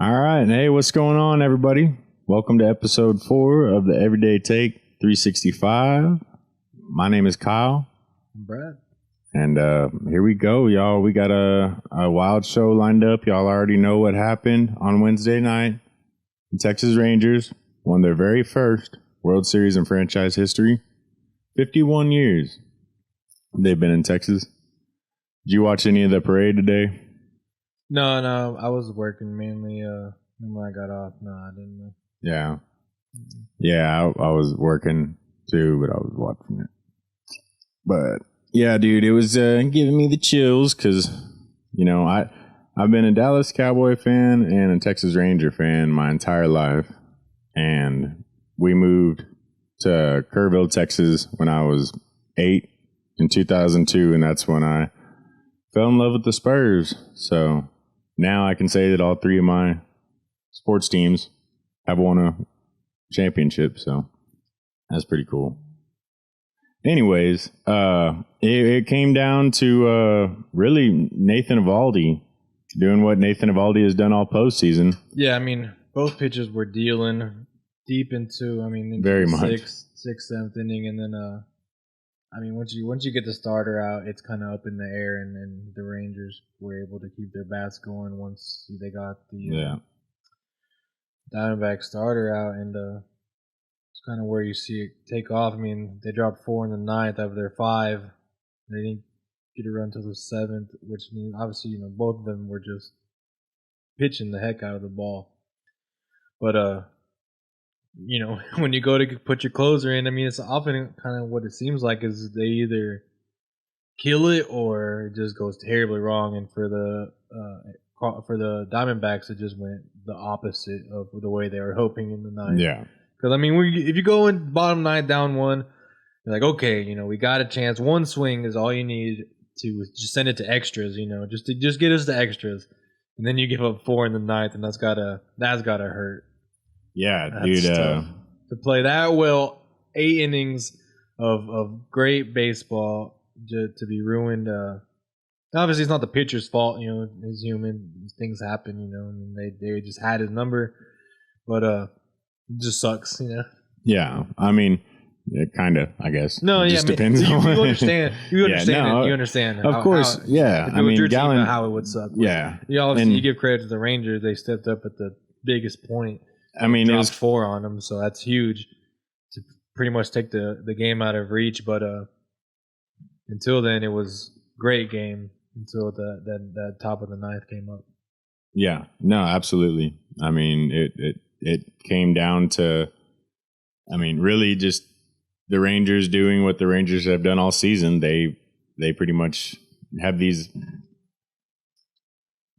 All right. Hey, what's going on, everybody? Welcome to episode 4 of the Everyday Take 365. My name is Kyle. I'm Brad. And here we go, y'all. We got a wild show lined up. Y'all already know what happened on Wednesday night. The Texas Rangers won their very first World Series in franchise history. 51 years they've been in Texas. Did you watch any of the parade today? No, I was working mainly. When I got off, no, I didn't. Yeah, I was working too, but I was watching it. But yeah, dude, it was giving me the chills because, you know, I've been a Dallas Cowboy fan and a Texas Ranger fan my entire life, and we moved to Kerrville, Texas when I was 8 in 2002, and that's when I fell in love with the Spurs. So now I can say that all 3 of my sports teams have won a championship, so that's pretty cool. Anyways, it came down to really Nathan Eovaldi doing what Nathan Eovaldi has done all postseason. Yeah, I mean, both pitchers were dealing deep into Very the much. sixth, seventh inning, and then once you get the starter out, it's kind of up in the air, and the Rangers were able to keep their bats going once they got the Diamondback starter out, and it's kind of where you see it take off. I mean, they dropped 4 in the ninth out of their 5. They didn't get a run until the 7th, which means obviously both of them were just pitching the heck out of the ball. But when you go to put your closer in, I mean, it's often kind of what it seems like is they either kill it or it just goes terribly wrong. And for the Diamondbacks, it just went the opposite of the way they were hoping in the ninth. Yeah. Because, I mean, if you go in bottom 9 down 1, you're like, okay, we got a chance. One swing is all you need to just send it to extras, just get us to extras. And then you give up 4 in the ninth, and that's gotta hurt. Yeah, That's dude. tough. To play that well, 8 innings of great baseball to be ruined. Obviously, it's not the pitcher's fault. He's human. Things happen. I mean, they just had his number, but it just sucks. Yeah, I mean, kind of, I guess. No, it yeah, just depends on you understand. You understand. no, You understand. Of course, yeah. If I it was mean, your team, Gallen, how it would suck. Yeah, You give credit to the Rangers. They stepped up at the biggest point. I mean, it dropped was 4 on them, so that's huge to pretty much take the game out of reach. But until then, it was great game until that top of the ninth came up. Yeah, no, absolutely. I mean, it came down to, I mean, really just the Rangers doing what the Rangers have done all season. They pretty much have these.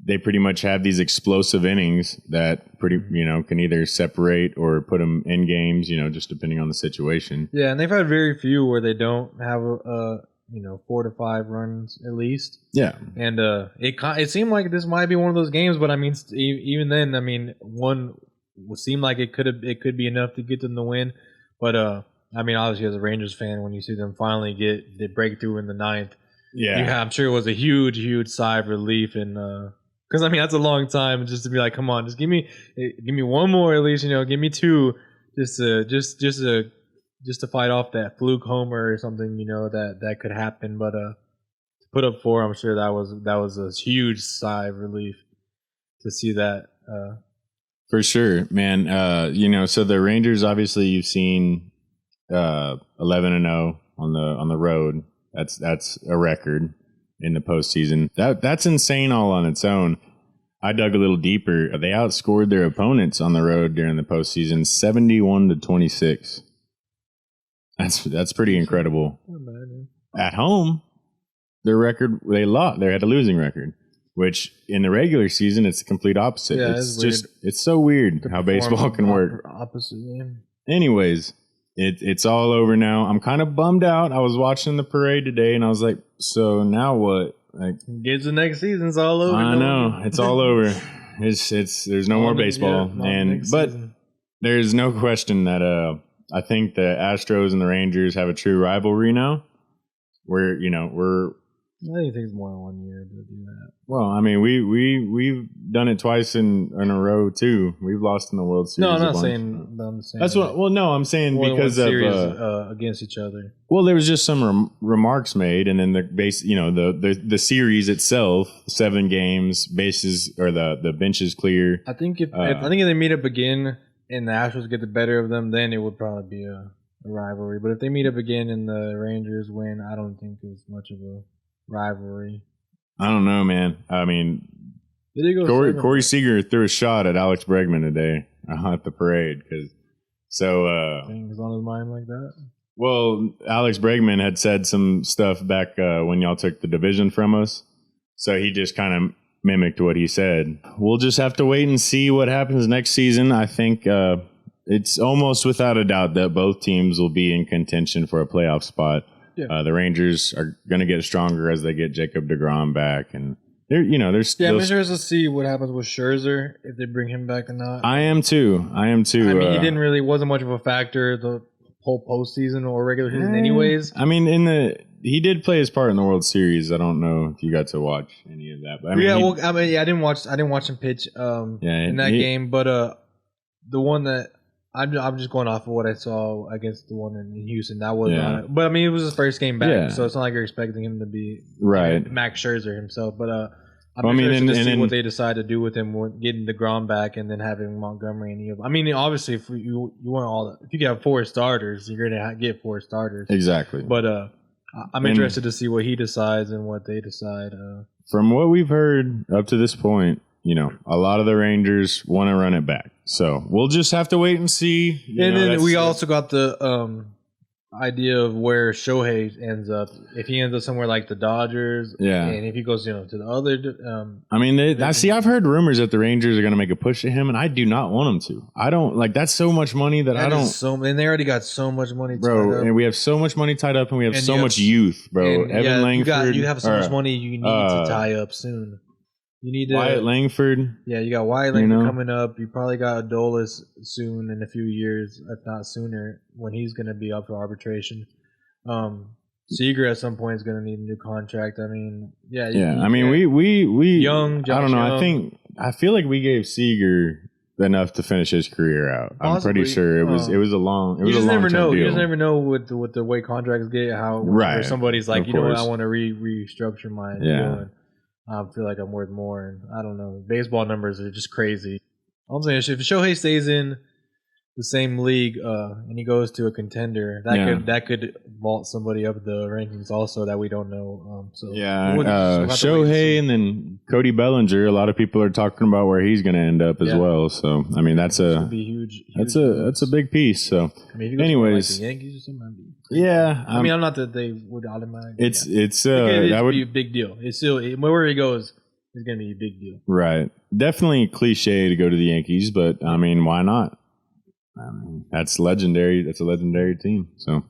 They pretty much have these explosive innings that can either separate or put them in games, just depending on the situation. Yeah, and they've had very few where they don't have 4 to 5 runs at least. Yeah, and it seemed like this might be one of those games, but I mean, even then, I mean, one seemed like it could be enough to get them the win, but I mean, obviously as a Rangers fan, when you see them finally get the breakthrough in the ninth, I'm sure it was a huge sigh of relief and. Because I mean that's a long time just to be like, come on, just give me one more at least, give me 2, just to fight off that fluke homer or something, that could happen. But to put up 4, I'm sure that was a huge sigh of relief to see that. For sure, man. So the Rangers, obviously, you've seen 11-0 on the road. That's a record in the postseason. That's insane all on its own. I dug a little deeper. They outscored their opponents on the road during the postseason 71-26. That's pretty incredible. At home, their record they lost. They had a losing record, which in the regular season it's the complete opposite. Yeah, it's so weird how baseball can work. Opposite. Yeah. Anyways, it's all over now. I'm kind of bummed out. I was watching the parade today, and I was like, so now what? Like, gives the next season's all over. I know it's all over. It's there's no more baseball, but there's no question that I think the Astros and the Rangers have a true rivalry now. We're I think it takes more than 1 year to do that. Well, I mean, we've done it twice in a row too. We've lost in the World Series. No, I'm a not bunch. saying. I'm saying That's what. Well, no, I'm saying more than because one of series against each other. well, there was just some remarks made, and then the base, the series itself, 7 games, bases or the bench is clear. I think if they meet up again and the Astros get the better of them, then it would probably be a rivalry. But if they meet up again and the Rangers win, I don't think it's much of a rivalry. I don't know, man. I mean, Corey Seager threw a shot at Alex Bregman today at the parade because things on his mind like that. Well, Alex Bregman had said some stuff back when y'all took the division from us, so he just kind of mimicked what he said. We'll just have to wait and see what happens next season. I think it's almost without a doubt that both teams will be in contention for a playoff spot. Yeah. The Rangers are going to get stronger as they get Jacob deGrom back, and they're still. Yeah, I'm interested to see what happens with Scherzer if they bring him back or not. I am too. I mean, he wasn't much of a factor the whole postseason or regular season, anyways. I mean, he did play his part in the World Series. I don't know if you got to watch any of that, but I didn't watch him pitch in that game, but the one that. I'm just going off of what I saw against the one in Houston. That was but I mean, it was his first game back, so it's not like you're expecting him to be Max Scherzer himself. But I'm interested to see what they decide to do with him, getting DeGrom back and then having Montgomery and Neal. I mean, obviously, if you want if you get 4 starters, you're gonna get 4 starters. Exactly. But I'm interested to see what he decides and what they decide. From what we've heard up to this point, a lot of the Rangers want to run it back. So we'll just have to wait and see. And then we also got the idea of where Shohei ends up. If he ends up somewhere like the Dodgers, and if he goes, to the other. I mean, I've heard rumors that the Rangers are going to make a push at him, and I do not want them to. I don't like that's so much money that I don't. And they already got so much money, bro. Tied up. And we have so much money tied up, and we have so much youth, bro. Evan Langford, you have so much money you need to tie up soon. You need to, Wyatt Langford. Yeah, you got Wyatt Langford coming up. You probably got Adolis soon in a few years, if not sooner, when he's going to be up for arbitration. Seager at some point is going to need a new contract. I mean, I mean, we young. I don't know. Young. I feel like we gave Seager enough to finish his career out. Possibly. I'm pretty sure it was a long. You just never know. You just never know with the way contracts get where somebody's like, what, I want to restructure my deal. I feel like I'm worth more, and I don't know. Baseball numbers are just crazy. I'm saying if Shohei stays in the same league and he goes to a contender, that could vault somebody up the rankings also that we don't know. Shohei and then Cody Bellinger. A lot of people are talking about where he's going to end up as well. So I mean, that's a huge that's a big piece. So, anyways, the Yankees or something. I'm not that they would automatically. That would be a big deal. It's still wherever he goes, it's going to be a big deal. Right. Definitely cliche to go to the Yankees, but I mean, why not? I mean, that's legendary. That's a legendary team. So,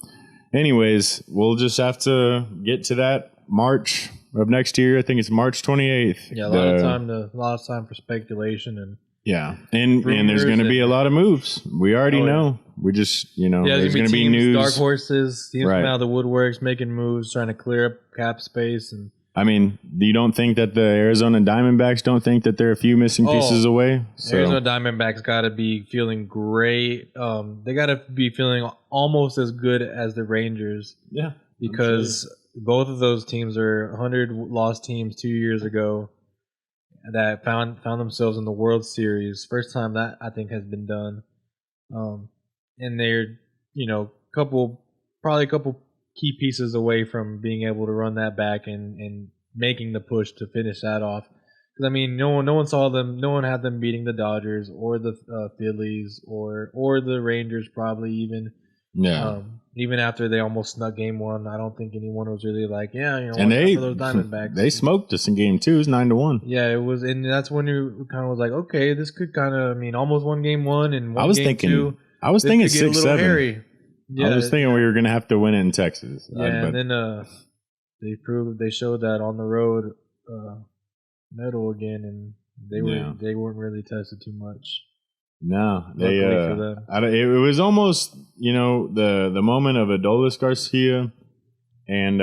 anyways, we'll just have to get to that March of next year. I think it's March 28th. Yeah, a lot of time for speculation and. Yeah, and there's going to be a lot of moves. We already know. We just, there's going to be news. Dark horses, teams come out of the woodworks, making moves, trying to clear up cap space. And I mean, you don't think that the Arizona Diamondbacks don't think that they're a few missing pieces away? So. Arizona Diamondbacks got to be feeling great. They got to be feeling almost as good as the Rangers. Yeah, because both of those teams are 100-loss teams 2 years ago. That found themselves in the World Series. First time that I think has been done. And they're, probably a couple key pieces away from being able to run that back and making the push to finish that off. Because I mean, no one saw them. No one had them beating the Dodgers or the Phillies or the Rangers probably even. Yeah. Even after they almost snuck game 1, I don't think anyone was really like, and those Diamondbacks. They smoked us in game 2. It was 9-1. Yeah, it was, and that's when you kind of was like, okay, this could kind of, almost won game 1 and I was game thinking, 2. I was thinking 6-7. Yeah, I was thinking we were gonna have to win it in Texas. Yeah, and then they showed that on the road medal again, and they weren't really tested too much. No, it was almost the moment of Adolis Garcia and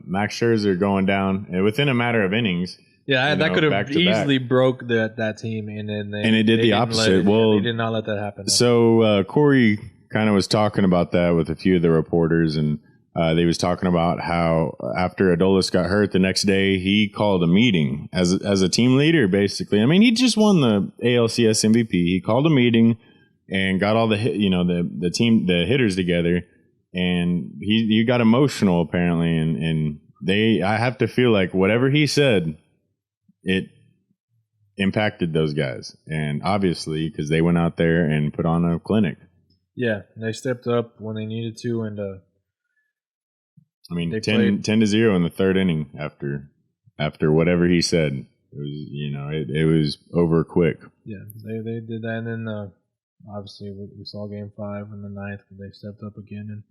Max Scherzer going down within a matter of innings. Yeah, that could have easily back. broke that team, and then it did the opposite. They did not let that happen. So Corey kind of was talking about that with a few of the reporters, and they was talking about how after Adolis got hurt the next day, he called a meeting as a team leader, basically. I mean, he just won the ALCS MVP. He called a meeting and got all the hitters together, and he got emotional apparently, and I have to feel like whatever he said, it impacted those guys, and obviously because they went out there and put on a clinic. Yeah, they stepped up when they needed to, and I mean, 10-0 in the third inning after whatever he said. It was, it was over quick. Yeah, they did that, and then obviously we saw Game 5 in the ninth, but they stepped up again. And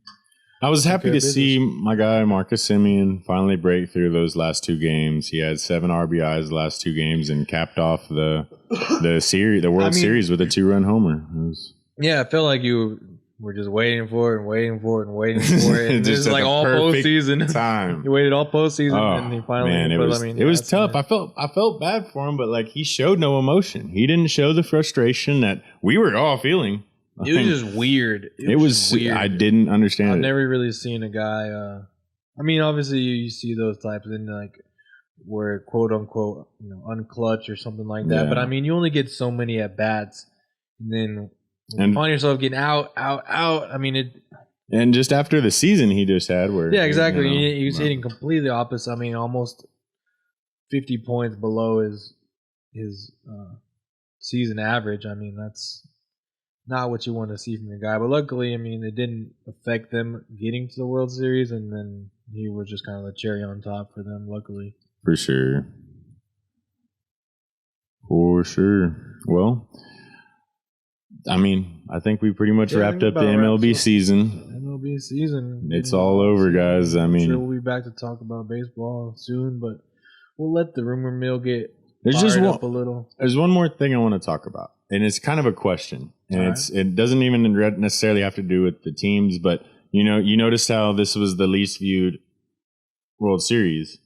I was happy to see my guy Marcus Semien finally break through those last two games. He had 7 RBIs the last 2 games and capped off the World Series with a 2-run homer. Yeah, I felt like you were just waiting for it and waiting for it and waiting for it. And this is like all postseason time. You waited all postseason, and he finally. Man, it was tough. I felt bad for him, but like he showed no emotion. He didn't show the frustration that we were all feeling. It was just weird. It was weird. I didn't understand. I've never really seen a guy. I mean, obviously you see those types, and like where quote unquote unclutch or something like that. Yeah. But I mean, you only get so many at bats, and then you find yourself getting out. I mean it. And just after the season he just had, where exactly, he was hitting completely opposite. I mean, almost 50 points below his season average. I mean, that's not what you want to see from your guy. But luckily, I mean, it didn't affect them getting to the World Series, and then he was just kind of the cherry on top for them, luckily. For sure. Well, I mean, I think we pretty much wrapped up the MLB season. MLB season. It's all over, guys. I mean, I'm sure we'll be back to talk about baseball soon, but we'll let the rumor mill get up a little. There's one more thing I want to talk about, and it's kind of a question. And it doesn't even necessarily have to do with the teams, but you noticed how this was the least viewed World Series.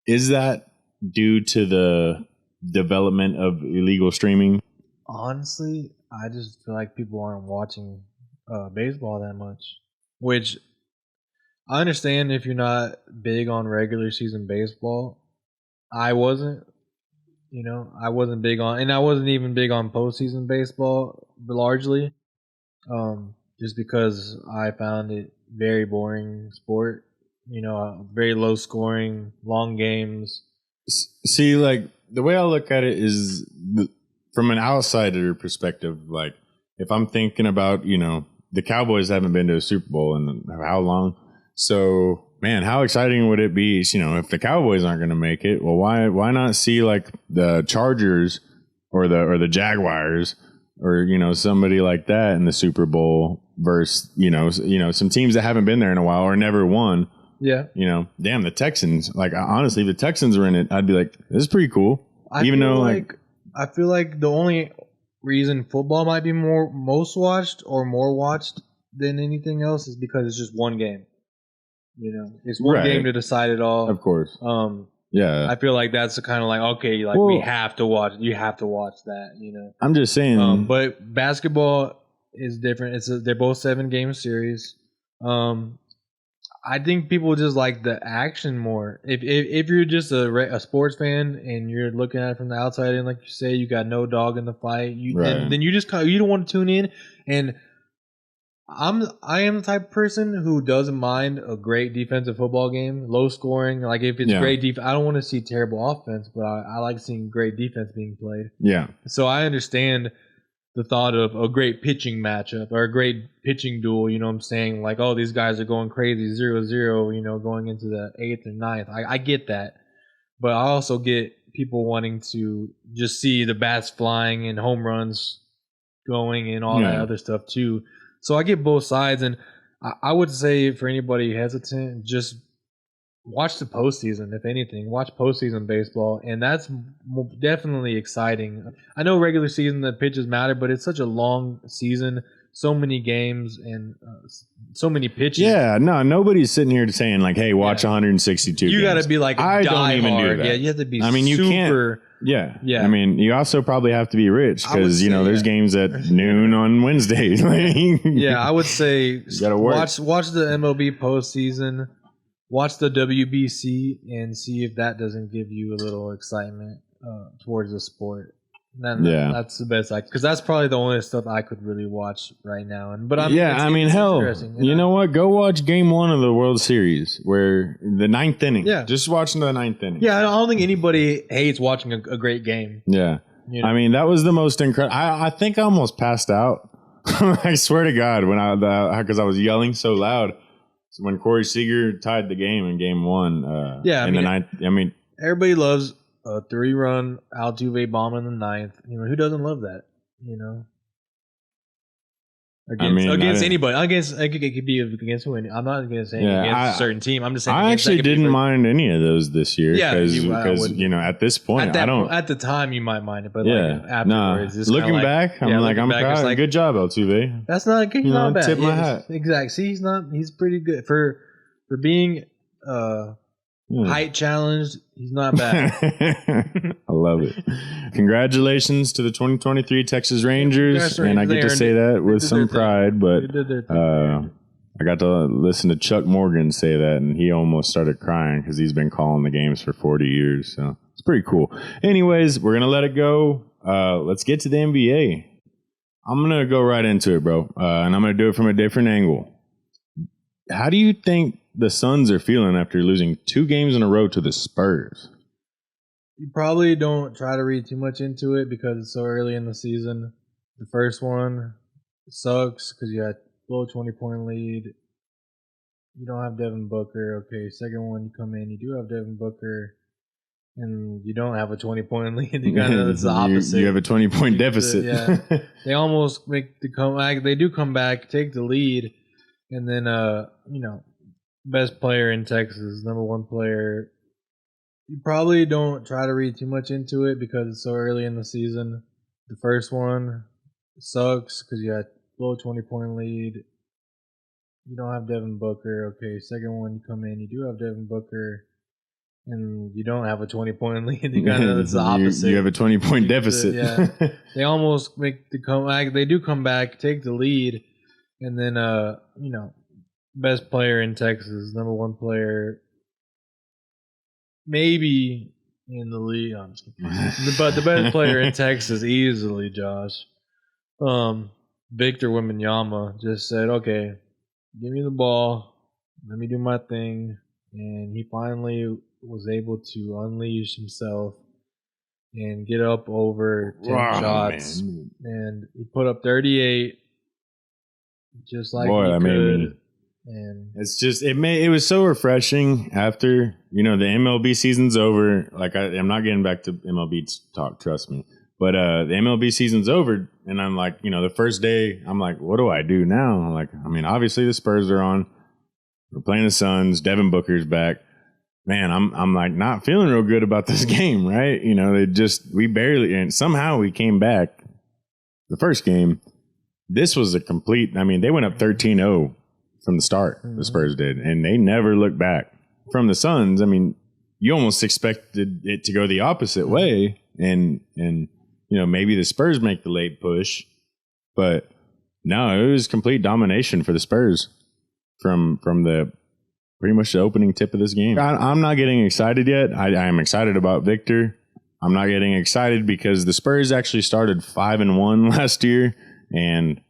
Is that due to the development of illegal streaming? Honestly, I just feel like people aren't watching baseball that much, which I understand if you're not big on regular season baseball. I wasn't. I wasn't big on, and I wasn't even big on postseason baseball largely, just because I found it very boring sport. Very low scoring, long games. See, like the way I look at it is from an outsider perspective. Like if I'm thinking about, the Cowboys haven't been to a Super Bowl in how long? So, man, how exciting would it be? If the Cowboys aren't going to make it, well, why not see like the Chargers or the Jaguars or somebody like that in the Super Bowl versus some teams that haven't been there in a while or never won. Yeah. Damn, the Texans. Like honestly, if the Texans were in it, I'd be like, this is pretty cool. I feel like the only reason football might be most watched or more watched than anything else is because it's just one game. It's one game to decide it all. Of course. Yeah. I feel like that's kind of like, okay, like we have to watch. You have to watch that. I'm just saying. But basketball is different. They're both 7-game series. I think people just like the action more. If you're just a sports fan and you're looking at it from the outside and like you say, you got no dog in the fight, then you just you don't want to tune in. And I am the type of person who doesn't mind a great defensive football game, low scoring. Like if it's great defense, I don't want to see terrible offense, but I like seeing great defense being played. Yeah. So I understand the thought of a great pitching matchup or a great pitching duel, you know what I'm saying? Like, oh, these guys are going crazy 0-0, going into the 8th or 9th. I get that. But I also get people wanting to just see the bats flying and home runs going and all that other stuff too. So I get both sides. And I would say for anybody hesitant, just watch the postseason, if anything. Watch postseason baseball, and that's definitely exciting. I know regular season, the pitches matter, but it's such a long season, so many games and so many pitches. Yeah, no, nobody's sitting here saying like, "Hey, watch 162." You got to be like, I don't even do that. Yeah, you have to be. I mean, you can't. Yeah, yeah. I mean, you also probably have to be rich because there's games at noon on Wednesday. Yeah, I would say watch the MLB postseason, watch the WBC, and see if that doesn't give you a little excitement towards the sport. That's the best, because that's probably the only stuff I could really watch right now. Hell, you know what? Go watch Game 1 of the World Series, where the ninth inning. Yeah, just watching the ninth inning. Yeah, I don't think anybody hates watching a great game. Yeah, I mean that was the most incredible. I think I almost passed out. I swear to God, because I was yelling so loud when Corey Seager tied the game in Game 1. The ninth. I mean, everybody loves a 3-run Altuve bomb in the ninth. Who doesn't love that? Against anybody. It could be against who? I'm not going to say against a certain team. I'm just saying. I actually didn't mind any of those this year. Because at this point, I don't. At the time, you might mind it, but afterwards, looking back, I'm proud. Good job, Altuve. That's not good. Not bad. Tip my hat. Exactly. See, he's pretty good for being height challenged. He's not bad. I love it. Congratulations to the 2023 Texas Rangers, and I get to say that with some pride. But I got to listen to Chuck Morgan say that, and he almost started crying because he's been calling the games for 40 years. So it's pretty cool. Anyways, we're gonna let it go. Let's get to the NBA. I'm gonna go right into it, bro, and I'm gonna do it from a different angle. How do you think the Suns are feeling after losing 2 games in a row to the Spurs? You probably don't try to read too much into it because it's so early in the season. The first one sucks because you had low 20-point lead. You don't have Devin Booker. Okay, second one, you come in, you do have Devin Booker, and you don't have a 20-point lead. It's the opposite. You have a 20-point deficit. Yeah, they almost make the comeback. They do come back, take the lead, and then best player in Texas, number 1 player. You probably don't try to read too much into it because it's so early in the season. The first one sucks because you had low 20-point lead. You don't have Devin Booker. Okay, second one, you come in, you do have Devin Booker, and you don't have a 20-point lead. It's the opposite. You have a 20-point deficit. Yeah, they almost make the comeback. They do come back, take the lead, and then best player in Texas, number 1 player, maybe in the league. I'm just kidding. But the best player in Texas, easily, Josh. Victor Wembanyama just said, "Okay, give me the ball, let me do my thing," and he finally was able to unleash himself and get up over 10 shots, man. And he put up 38, just like he could. And it's just it was so refreshing after the MLB season's over. Like I'm not getting back to MLB talk, trust me. But the MLB season's over, and I'm like, the first day, I'm like, what do I do now? I'm like, obviously the Spurs are on. We're playing the Suns. Devin Booker's back. Man, I'm like not feeling real good about this game, right? We barely, and somehow we came back. The first game, this was a complete. They went up 13-0. From the start, the Spurs did, and they never looked back. From the Suns, you almost expected it to go the opposite way, and maybe the Spurs make the late push, but no, it was complete domination for the Spurs from the pretty much the opening tip of this game. I'm not getting excited yet. I am excited about Victor. I'm not getting excited because the Spurs actually started 5-1 last year, and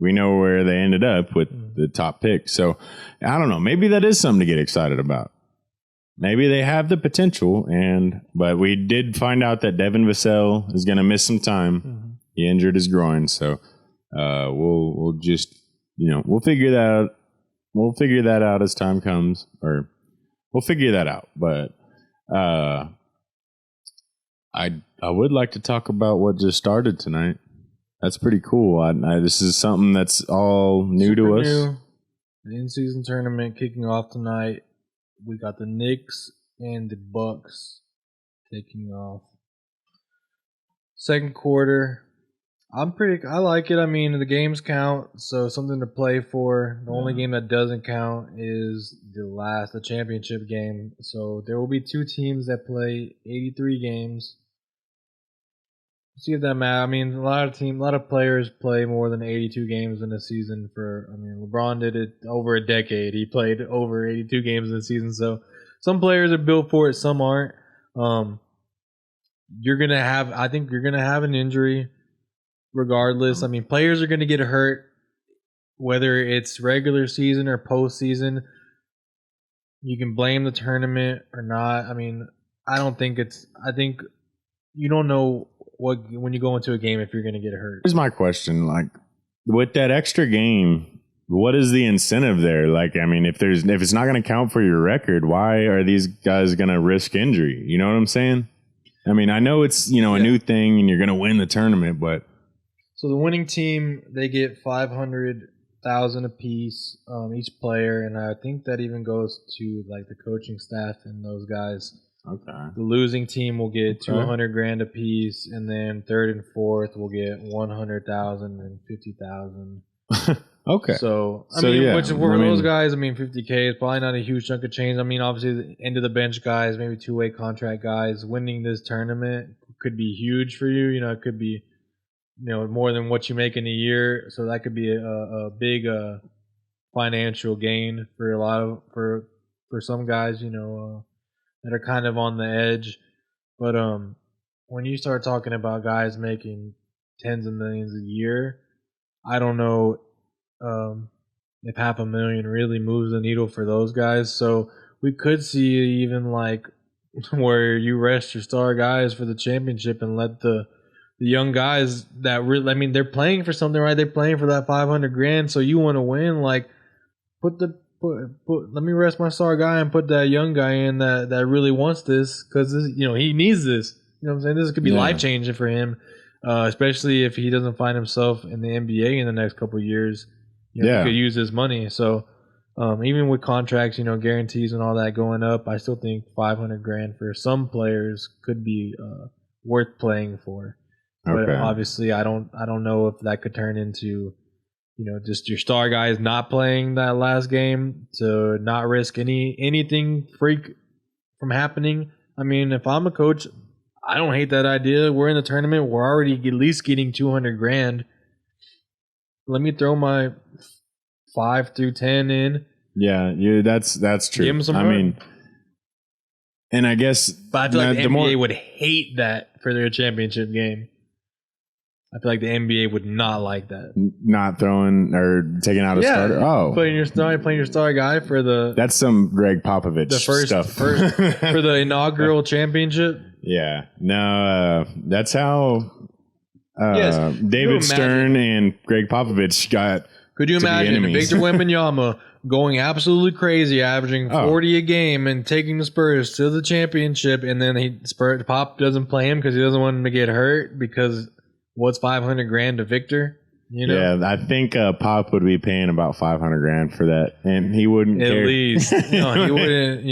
we know where they ended up with the top pick. So I don't know. Maybe that is something to get excited about. Maybe they have the potential, but we did find out that Devin Vassell is going to miss some time. Mm-hmm. He injured his groin, so we'll just we'll figure that out. We'll figure that out as time comes, or we'll figure that out. But I would like to talk about what just started tonight. That's pretty cool. This is something that's all new to us. The in-season tournament kicking off tonight. We got the Knicks and the Bucks taking off. Second quarter. I like it. I mean, the games count, so something to play for. The only game that doesn't count is the championship game. So there will be 2 teams that play 83 games. See if that matters. I mean, a lot of players play more than 82 games in a season. LeBron did it over a decade. He played over 82 games in a season. So some players are built for it, some aren't. I think you're gonna have an injury regardless. I mean, players are gonna get hurt, whether it's regular season or postseason. You can blame the tournament or not. I mean, I think you don't know when you go into a game if you're going to get hurt. Here's my question: like, with that extra game, what is the incentive there? Like, I mean, if it's not going to count for your record, why are these guys going to risk injury? You know what I'm saying? I mean, I know it's a new thing and you're going to win the tournament, but so the winning team, they get $500,000 apiece, each player, and I think that even goes to like the coaching staff and those guys. Okay. The losing team will get $200,000 apiece, and then third and fourth will get $100,000 and $50,000. Okay. So which for those guys, I mean, $50K is probably not a huge chunk of change. I mean, obviously, the end of the bench guys, maybe 2-way contract guys, winning this tournament could be huge for you. You know, it could be more than what you make in a year. So that could be a big financial gain for for some guys. That are kind of on the edge. But when you start talking about guys making tens of millions a year, I don't know if $500,000 really moves the needle for those guys. So we could see even like where you rest your star guys for the championship and let the young guys that really, I mean, they're playing for something, right? They're playing for that $500,000. So you want to win, like let me rest my star guy and put that young guy in that really wants this because he needs this. You know what I'm saying? This could be life changing for him, especially if he doesn't find himself in the NBA in the next couple of years. He could use this money. So even with contracts, guarantees and all that going up, I still think $500,000 for some players could be worth playing for. But obviously, I don't know if that could turn into just your star guys not playing that last game to not risk anything freak from happening. I mean, if I'm a coach, I don't hate that idea. We're in the tournament. We're already at least getting $200,000. Let me throw my 5 through 10 in. Yeah, that's true. Give them some I mean, and I guess, but I feel like the NBA would hate that for their championship game. I feel like the NBA would not like that. Not throwing or taking out a starter. Oh, playing your star guy for that's some Greg Popovich stuff for the inaugural championship. Yeah, no, that's how David Stern and Greg Popovich got. Could you imagine Victor Wembanyama going absolutely crazy, averaging 40 a game and taking the Spurs to the championship, and then Pop doesn't play him because he doesn't want him to get hurt because. What's $500,000 to Victor? Yeah, I think Pop would be paying about $500,000 for that, and he wouldn't care. At least, he wouldn't.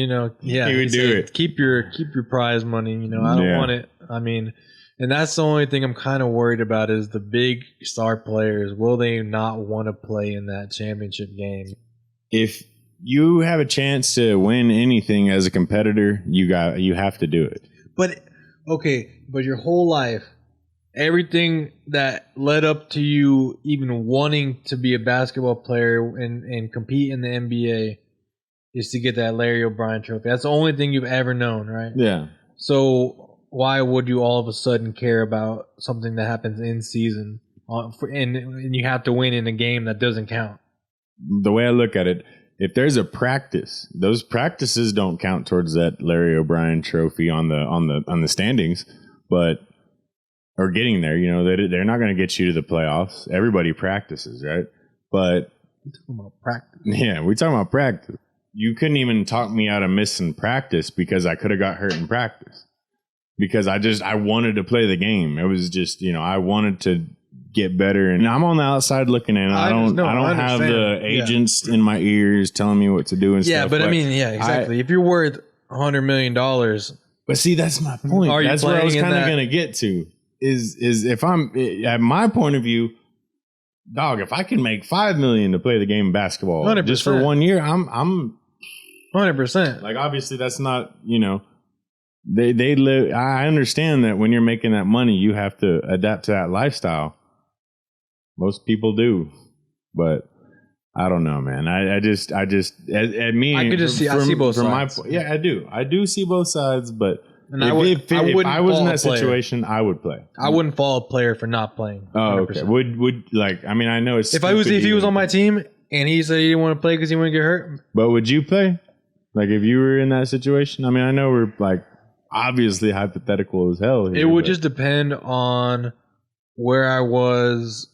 Yeah, he would do it. Keep your prize money. I don't want it. I mean, and that's the only thing I'm kind of worried about is the big star players. Will they not want to play in that championship game? If you have a chance to win anything as a competitor, you have to do it. But your whole life. Everything that led up to you even wanting to be a basketball player and compete in the NBA is to get that Larry O'Brien trophy. That's the only thing you've ever known, right? Yeah. So why would you all of a sudden care about something that happens in season and you have to win in a game that doesn't count? The way I look at it, if there's a practice, those practices don't count towards that Larry O'Brien trophy on the standings, but or getting there, they're not going to get you to the playoffs. Everybody practices, right? But we're talking about practice. Yeah, we're talking about practice. You couldn't even talk me out of missing practice because I could have got hurt in practice. Because I wanted to play the game. It was just, I wanted to get better. And I'm on the outside looking in. I don't have the agents in my ears telling me what to do and stuff. Yeah, but I mean, exactly. If you're worth $100 million. But see, that's my point. That's where I was kind of going to get to. is if I'm at my point of view, dog, if I can make $5 million to play the game of basketball 100%. just for 1 year, I'm 100%. like, obviously that's not, they live. I understand that when you're making that money, you have to adapt to that lifestyle. Most people do, but I don't know, man. I just at me, I could just see. I see both sides. I do see both sides, but and if I was in that situation, I would play. I wouldn't fault a player for not playing. 100%. Oh, okay. Would like? I mean, I know it's if he was on my team and he said he didn't want to play because he wouldn't get hurt. But would you play? Like, if you were in that situation? I mean, I know we're like obviously hypothetical as hell here, it would just depend on where I was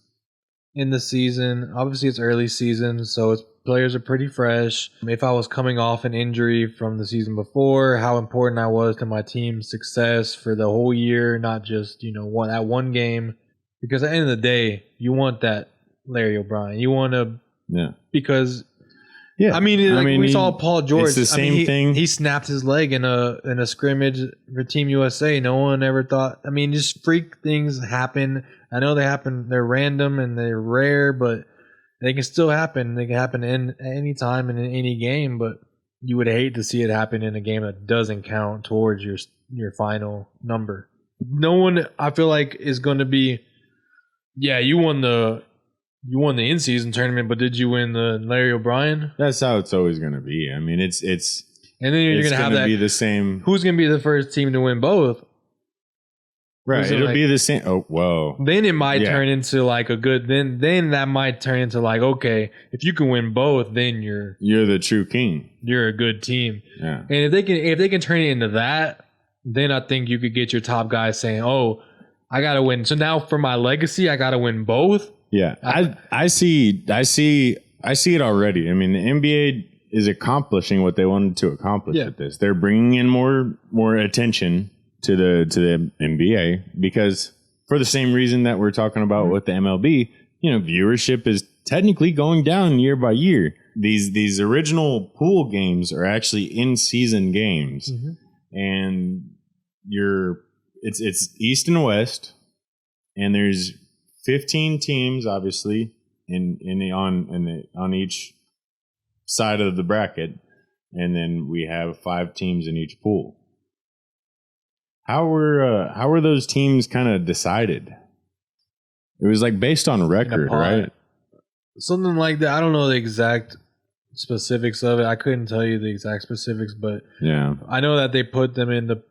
in the season. Obviously, it's early season, so players are pretty fresh. If I was coming off an injury from the season before, how important I was to my team's success for the whole year, not just that one game. Because at the end of the day, you want that Larry O'Brien. You want to, because. Yeah, I mean, we saw Paul George. It's the same thing. He snapped his leg in a scrimmage for Team USA. No one ever thought. I mean, just freak things happen. I know they happen. They're random and they're rare, but they can still happen. They can happen at any time and in any game. But you would hate to see it happen in a game that doesn't count towards your final number. No one, I feel like, is going to be. Yeah, you won the in-season tournament, but did you win the Larry O'Brien? That's how it's always going to be. I mean, it's and then you're going to have that be the same. Who's going to be the first team to win both? Right, it'll be the same. Oh, whoa. Then it might turn into like a good. Then that might turn into like, okay, if you can win both, then you're the true king. You're a good team. Yeah. And if they can turn it into that, then I think you could get your top guys saying, "Oh, I got to win." So now for my legacy, I got to win both. Yeah, I see it already. I mean, the NBA is accomplishing what they wanted to accomplish with this. They're bringing in more attention to the NBA because for the same reason that we're talking about with the MLB, viewership is technically going down year by year. These original pool games are actually in-season games, and it's East and West, and there's 15 teams, obviously, on each side of the bracket, and then we have 5 teams in each pool. How were those teams kind of decided? It was like based on record, right? Something like that. I don't know the exact specifics of it. I couldn't tell you the exact specifics, but I know that they put them in the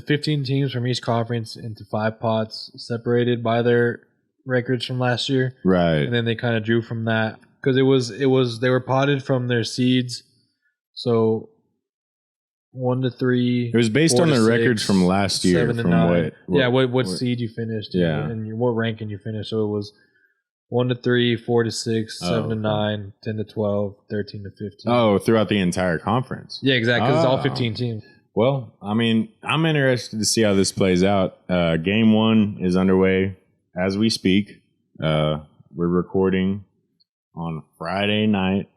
15 teams from each conference into 5 pots separated by their records from last year. Right. And then they kind of drew from that because they were potted from their seeds. So 1 to 3. It was based on the records from last year. 7 to 9. What seed you finished. Yeah. And what ranking you finished. So it was 1 to 3, 4 to 6, 7 to 9, 10 to 12, 13 to 15. Oh, throughout the entire conference. Yeah, exactly. It's all 15 teams. Well, I mean, I'm interested to see how this plays out. Game 1 is underway as we speak. We're recording on Friday night,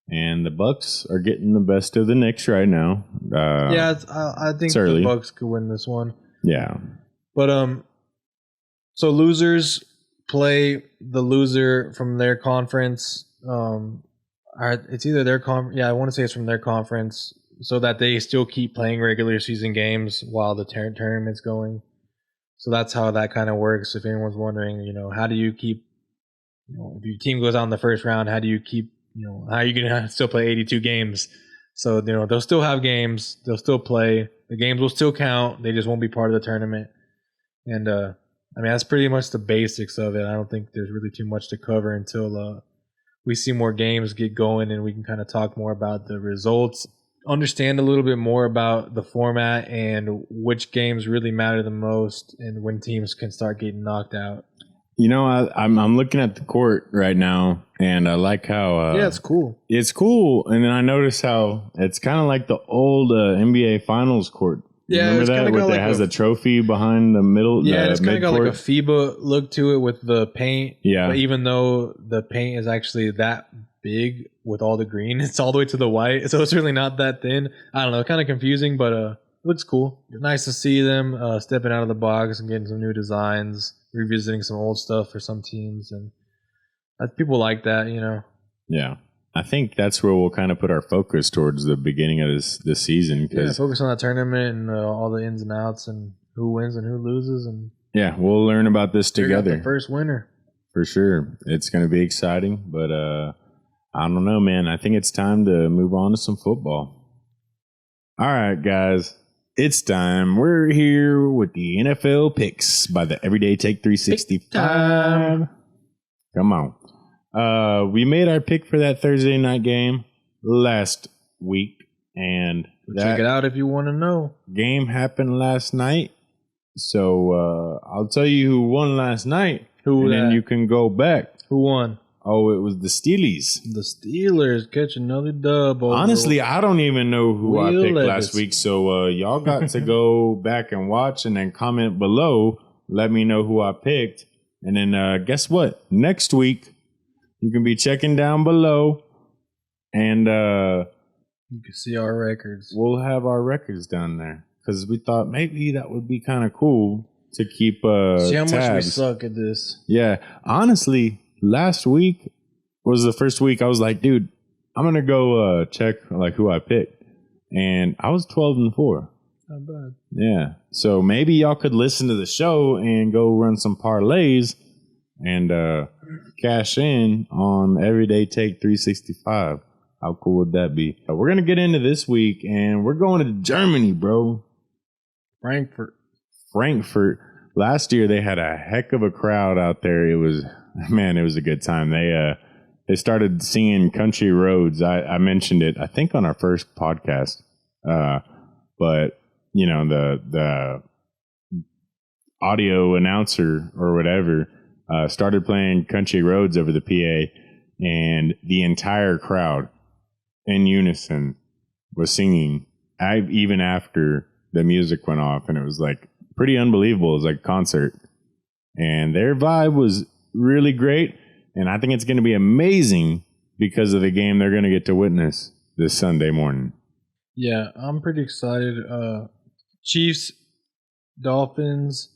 and the Bucks are getting the best of the Knicks right now. I think the Bucks could win this one. Yeah, but so losers play the loser from their conference. It's either their conference. Yeah, I want to say it's from their conference. So that they still keep playing regular season games while the tournament's going. So that's how that kind of works. If anyone's wondering, how do you keep, if your team goes out in the first round, how do you keep, how are you going to still play 82 games? So, they'll still have games. They'll still play. The games will still count. They just won't be part of the tournament. And, I mean, that's pretty much the basics of it. I don't think there's really too much to cover until we see more games get going and we can kind of talk more about the results. Understand a little bit more about the format and which games really matter the most and when teams can start getting knocked out. I'm looking at the court right now, and I like how it's cool. It's cool, and then I notice how it's kind of like the old NBA Finals court. Yeah, remember that where it has a trophy behind the middle. Yeah, it's kind of got like a FIBA look to it with the paint. Yeah, but even though the paint is actually that big with all the green, it's all the way to the white, so it's really not that thin. I don't know, kind of confusing, but looks cool. Nice to see them stepping out of the box and getting some new designs, revisiting some old stuff for some teams, and people like that, you know. Yeah. I think that's where we'll kind of put our focus towards the beginning of this season. Yeah, focus on that tournament and all the ins and outs and who wins and who loses, and yeah, we'll learn about this together. The first winner for sure. It's going to be exciting, but I don't know, man. I think it's time to move on to some football. All right, guys, it's time. We're here with the NFL picks by the Everyday Take 365. Come on. We made our pick for that Thursday night game last week, and check it out if you want to know. Game happened last night, so I'll tell you who won last night, and then you can go back. Who won? Oh, it was the Steelers. The Steelers catch another dub. Honestly, I don't even know who I picked last week, so y'all got to go back and watch and then comment below. Let me know who I picked, and then guess what? Next week, you can be checking down below, and you can see our records. We'll have our records down there because we thought maybe that would be kind of cool to keep see how tabs. Much we suck at this. Yeah, honestly, last week was the first week I was like, dude, I'm gonna go check like who I picked, and I was 12-4. Not bad. Yeah, so maybe y'all could listen to the show and go run some parlays and cash in on Everyday Take 365. How cool would that be? We're going to get into this week, and we're going to Germany, bro. Frankfurt. Last year, they had a heck of a crowd out there. It was a good time. They started singing Country Roads. I mentioned it, I think, on our first podcast. But, you know, the audio announcer or whatever started playing Country Roads over the PA, and the entire crowd in unison was singing even after the music went off, and it was like pretty unbelievable. It was like a concert, and their vibe was really great, and I think it's going to be amazing because of the game they're going to get to witness this Sunday morning. Yeah, I'm pretty excited. Chiefs, Dolphins.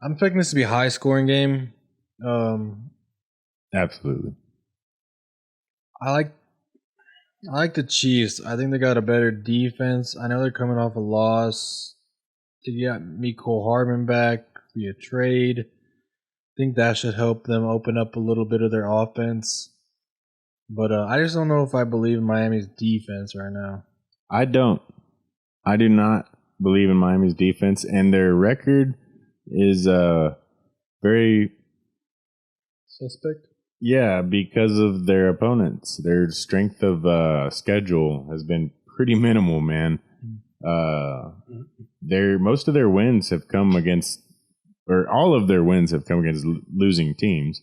I'm expecting this to be a high-scoring game. Absolutely. I like the Chiefs. I think they got a better defense. I know they're coming off a loss. They got Mecole Hardman back via trade. I think that should help them open up a little bit of their offense. But I just don't know if I believe in Miami's defense right now. I don't. I do not believe in Miami's defense, and their record is very suspect. Yeah, because of their opponents. Their strength of schedule has been pretty minimal, man. Most of their wins have come against, or all of their wins have come against losing teams.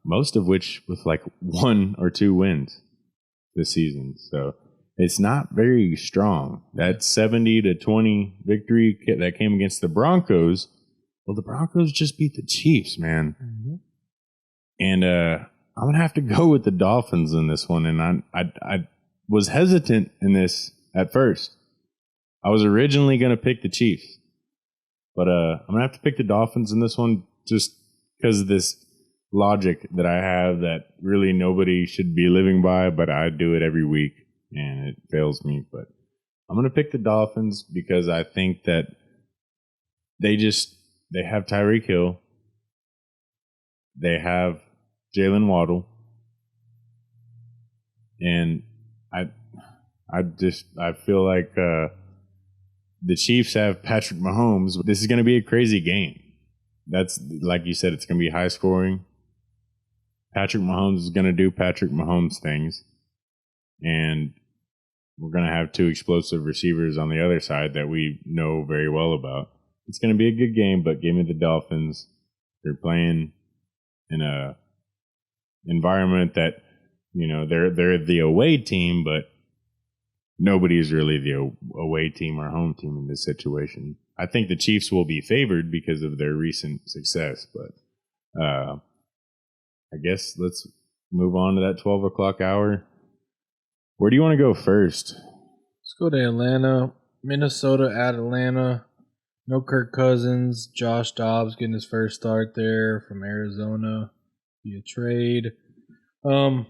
Most of which with like 1 or 2 wins this season. So it's not very strong. That 70-20 victory that came against the Broncos. Well, the Broncos just beat the Chiefs, man. Mm-hmm. And I'm going to have to go with the Dolphins in this one. And I was hesitant in this at first. I was originally going to pick the Chiefs. But I'm going to have to pick the Dolphins in this one just because of this logic that I have that really nobody should be living by, but I do it every week and it fails me. But I'm going to pick the Dolphins because I think that they have Tyreek Hill. They have Jalen Waddle, and I feel like the Chiefs have Patrick Mahomes. This is going to be a crazy game. That's like you said, it's going to be high scoring. Patrick Mahomes is going to do Patrick Mahomes things, and we're going to have 2 explosive receivers on the other side that we know very well about. It's going to be a good game, but give me the Dolphins. They're playing in a environment that, you know, they're the away team, but nobody's really the away team or home team in this situation. I think the Chiefs will be favored because of their recent success, but I guess let's move on to that 12 o'clock hour. Where do you want to go first? Let's go to Atlanta. Minnesota at Atlanta. No Kirk Cousins. Josh Dobbs getting his first start there from Arizona via trade. I'll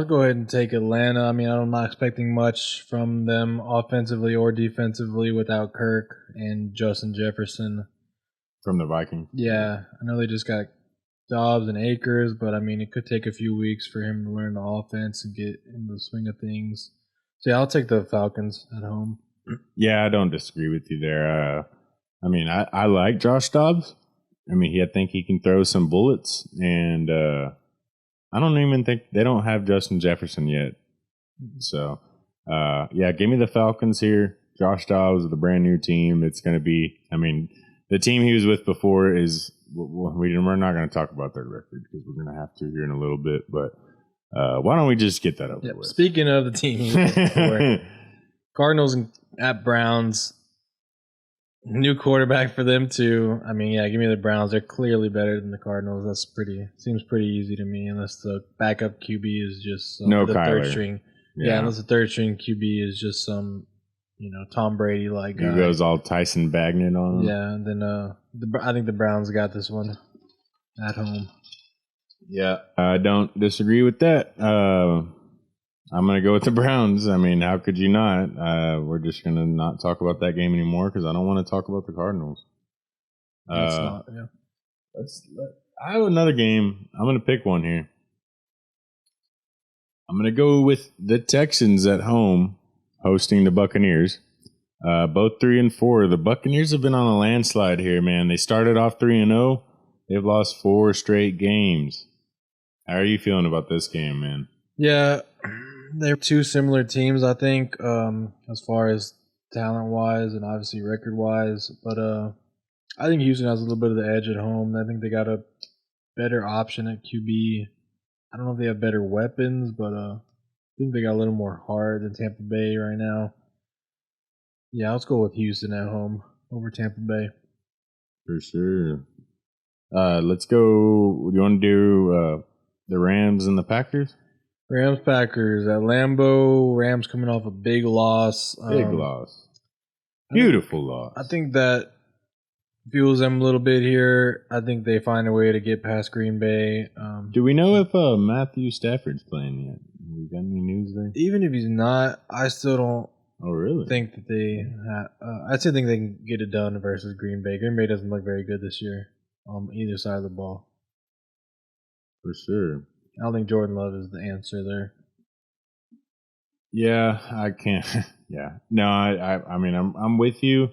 go ahead and take Atlanta. I'm not expecting much from them offensively or defensively without Kirk and Justin Jefferson. From the Vikings. Yeah, I know they just got Dobbs and Akers, but it could take a few weeks for him to learn the offense and get in the swing of things. So yeah, I'll take the Falcons at home. Yeah, I don't disagree with you there. I like Josh Dobbs. I think he can throw some bullets, and I don't even think they don't have Justin Jefferson yet. So, give me the Falcons here. Josh Dobbs with a brand new team. It's going to be, the team he was with before is, we're not going to talk about their record because we're going to have to here in a little bit. But why don't we just get that over with? Speaking of the team he was with before, Cardinals at Browns. New quarterback for them too. Give me the Browns. They're clearly better than the Cardinals. Seems pretty easy to me, unless the backup QB is just the third string. Yeah, unless the third string QB is just some, Tom Brady like guy. He goes all Tyson Bagnet on him. Yeah, and then I think the Browns got this one at home. Yeah, I don't disagree with that. I'm going to go with the Browns. How could you not? We're just going to not talk about that game anymore because I don't want to talk about the Cardinals. I have another game. I'm going to pick one here. I'm going to go with the Texans at home hosting the Buccaneers. Both 3-4. The Buccaneers have been on a landslide here, man. They started off 3-0. They've lost 4 straight games. How are you feeling about this game, man? Yeah. They're two similar teams, I think, as far as talent-wise and obviously record-wise. But I think Houston has a little bit of the edge at home. I think they got a better option at QB. I don't know if they have better weapons, but I think they got a little more heart than Tampa Bay right now. Yeah, let's go with Houston at home over Tampa Bay. For sure. Let's go. Do you want to do the Rams and the Packers? Rams Packers at Lambeau. Rams coming off a big loss. Beautiful loss. I think that fuels them a little bit here. I think they find a way to get past Green Bay. Do we know if Matthew Stafford's playing yet? We got any news there? Even if he's not, I still don't. Oh, really? Think that they. I still think they can get it done versus Green Bay. Green Bay doesn't look very good this year on either side of the ball. For sure. I don't think Jordan Love is the answer there. Yeah, I can't. Yeah, no, I'm with you.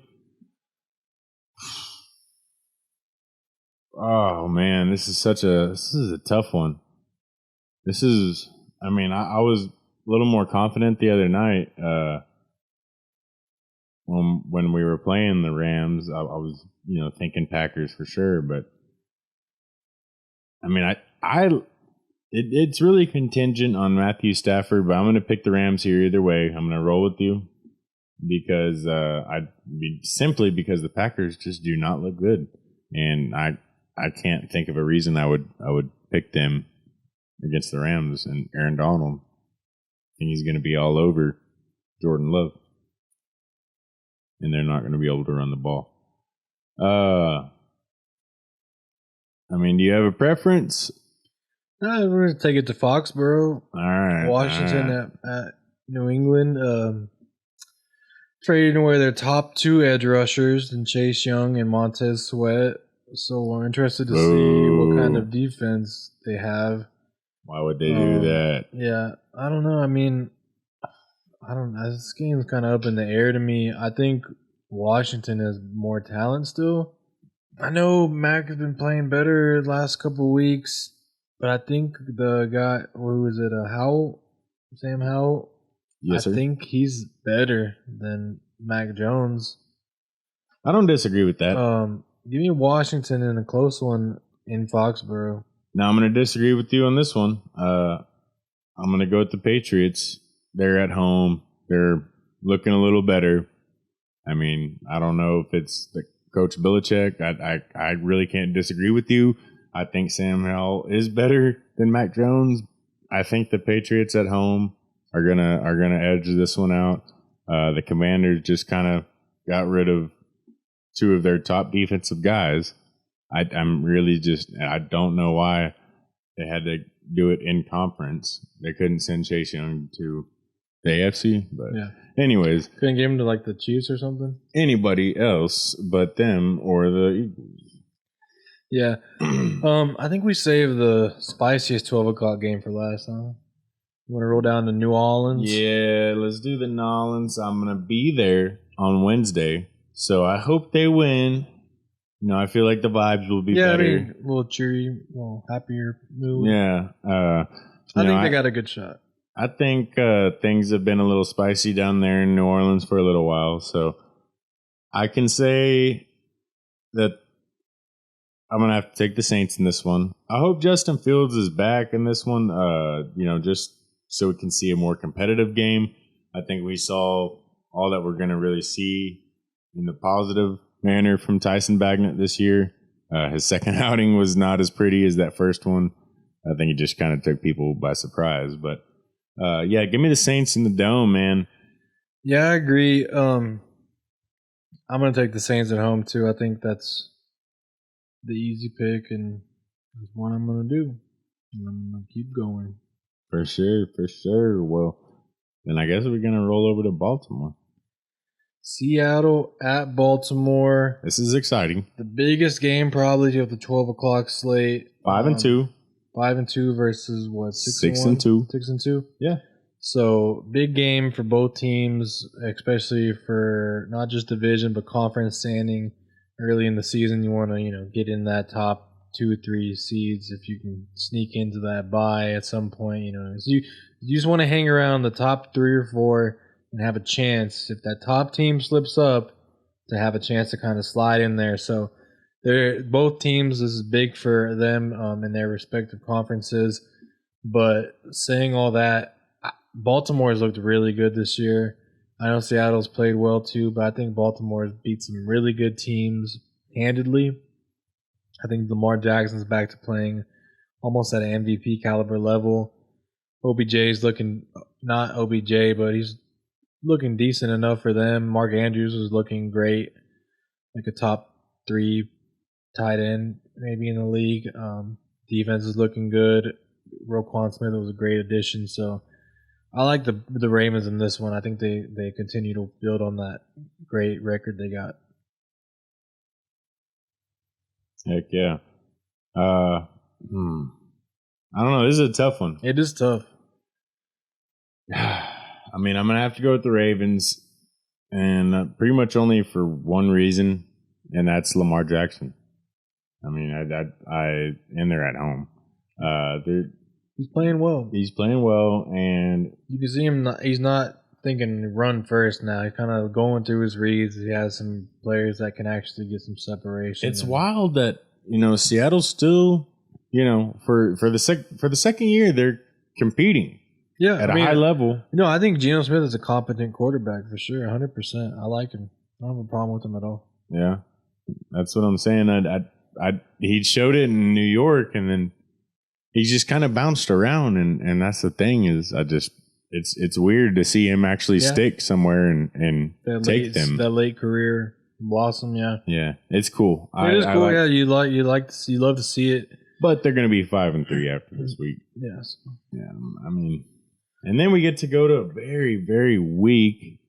Oh man, this is a tough one. I was a little more confident the other night when we were playing the Rams. I was thinking Packers for sure, but It's really contingent on Matthew Stafford, but I'm going to pick the Rams here either way. I'm going to roll with you because simply because the Packers just do not look good, and I can't think of a reason I would pick them against the Rams and Aaron Donald. I think he's going to be all over Jordan Love, and they're not going to be able to run the ball. Do you have a preference? We're going to take it to Foxborough. All right. Washington at New England. Trading away their top 2 edge rushers in Chase Young and Montez Sweat. So we're interested to see what kind of defense they have. Why would they do that? Yeah, I don't know. I don't know. This game's kind of up in the air to me. I think Washington has more talent still. I know Mac has been playing better the last couple of weeks. But I think the guy, who is it, Howell? Sam Howell? Yes, sir. I think he's better than Mac Jones. I don't disagree with that. Give me Washington in a close one in Foxborough. Now I'm going to disagree with you on this one. I'm going to go with the Patriots. They're at home. They're looking a little better. I don't know if it's the Coach Belichick. I really can't disagree with you. I think Sam Howell is better than Mac Jones. I think the Patriots at home are gonna edge this one out. The Commanders just kind of got rid of two of their top defensive guys. I don't know why they had to do it in conference. They couldn't send Chase Young to the AFC, but anyways, couldn't get him to like the Chiefs or something. Anybody else but them or the Eagles. Yeah, I think we saved the spiciest 12 o'clock game for last, huh? You want to roll down to New Orleans? Yeah, let's do the Nolans. I'm gonna be there on Wednesday, so I hope they win. I feel like the vibes will be better. I mean, a little cheery, a little happier mood. Yeah, I think they got a good shot. I think things have been a little spicy down there in New Orleans for a little while, so I can say that I'm going to have to take the Saints in this one. I hope Justin Fields is back in this one, just so we can see a more competitive game. I think we saw all that we're going to really see in the positive manner from Tyson Bagnet this year. His second outing was not as pretty as that first one. I think it just kind of took people by surprise. But, give me the Saints in the Dome, man. Yeah, I agree. I'm going to take the Saints at home, too. I think that's the easy pick, and that's what I'm going to do. And I'm going to keep going. For sure. Well, then I guess we're going to roll over to Baltimore. Seattle at Baltimore. This is exciting. The biggest game probably of the 12 o'clock slate. 5-2. 5-2 versus what? 6-2. 6-2. Yeah. So big game for both teams, especially for not just division but conference standing. Early in the season, you want to get in that top 2-3 seeds if you can sneak into that bye at some point. So you just want to hang around the top 3 or 4 and have a chance if that top team slips up to have a chance to kind of slide in there. So both teams, this is big for them in their respective conferences. But saying all that, Baltimore has looked really good this year. I know Seattle's played well too, but I think Baltimore has beat some really good teams handedly. I think Lamar Jackson's back to playing almost at an MVP caliber level. OBJ is looking, not OBJ, but he's looking decent enough for them. Mark Andrews is looking great, like a top 3 tight end maybe in the league. Defense is looking good. Roquan Smith was a great addition, so I like the Ravens in this one. I think they continue to build on that great record they got. Heck yeah. I don't know. This is a tough one. It is tough. I mean, I'm going to have to go with the Ravens, and pretty much only for one reason, and that's Lamar Jackson. I mean, and they're at home. He's playing well. He's playing well, and you can see him. He's not thinking run first now. He's kind of going through his reads. He has some players that can actually get some separation. It's wild that Seattle's still for the second year they're competing. Yeah, at a high level. I think Geno Smith is a competent quarterback for sure, 100%. I like him. I don't have a problem with him at all. Yeah, that's what I'm saying. He showed it in New York, and then he's just kind of bounced around, and that's the thing is it's weird to see him actually stick somewhere and take them. That late career blossom, yeah. Yeah, it's cool. It is cool. You love to see it. But they're going to be 5-3 after this week. Yes. Yeah, I mean, and then we get to go to a very, very weak.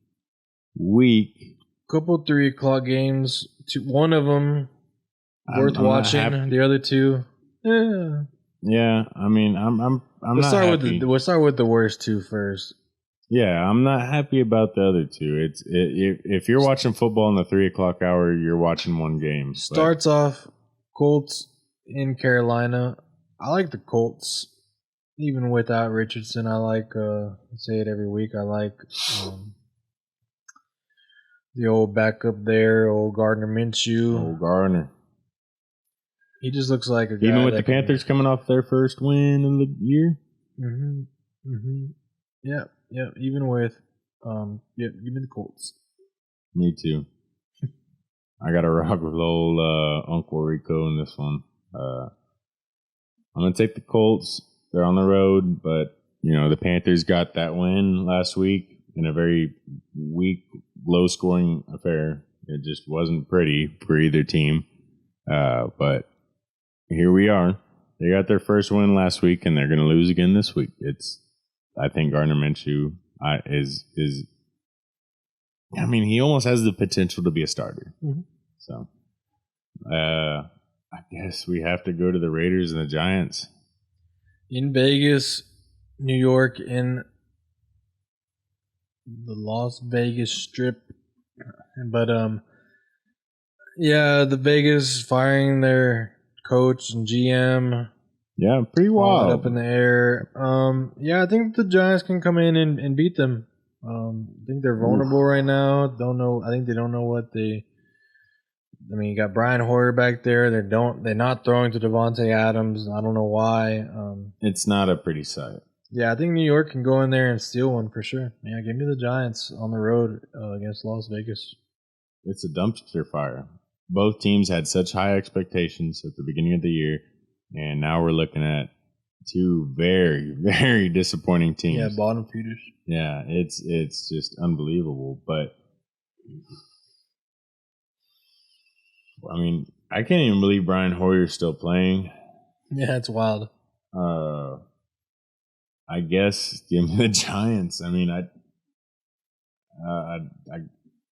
Couple 3 o'clock games. One of them worth watching. The other 2, yeah. I mean, I'm Let's not start happy. We'll start with the worst 2 first. Yeah, I'm not happy about the other 2. If you're watching football in the 3 o'clock hour, you're watching one game. Starts off Colts in Carolina. I like the Colts, even without Richardson. I like, I say it every week, I like the old backup there, old Gardner Minshew. Old Gardner. He just looks like a guy. Even with the Panthers coming off their first win of the year? Yeah. Even with, give me the Colts. Me too. I got to rock with old Uncle Rico in this one. I'm going to take the Colts. They're on the road, but, the Panthers got that win last week. in a very weak, low-scoring affair. It just wasn't pretty for either team. But here we are. They got their first win last week, and they're going to lose again this week. I think Gardner Minshew is. I mean, he almost has the potential to be a starter. Mm-hmm. So, I guess we have to go to the Raiders and the Giants in Vegas, New York, in the Las Vegas Strip. But yeah, the Vegas firing their coach and GM. Yeah, pretty wild. Up in the air. Yeah, I think the Giants can come in and beat them. I think they're vulnerable right now. I think they don't know what they. I mean, you got Brian Hoyer back there. They're not throwing to Devontae Adams. I don't know why. It's not a pretty sight. Yeah, I think New York can go in there and steal one for sure. Yeah, give me the Giants on the road against Las Vegas. It's a dumpster fire. Both teams had such high expectations at the beginning of the year, and now we're looking at two very, very disappointing teams. Yeah, bottom feeders. Yeah, it's just unbelievable. But I mean, I can't even believe Brian Hoyer's still playing. Yeah, it's wild. I guess give me the Giants. I mean,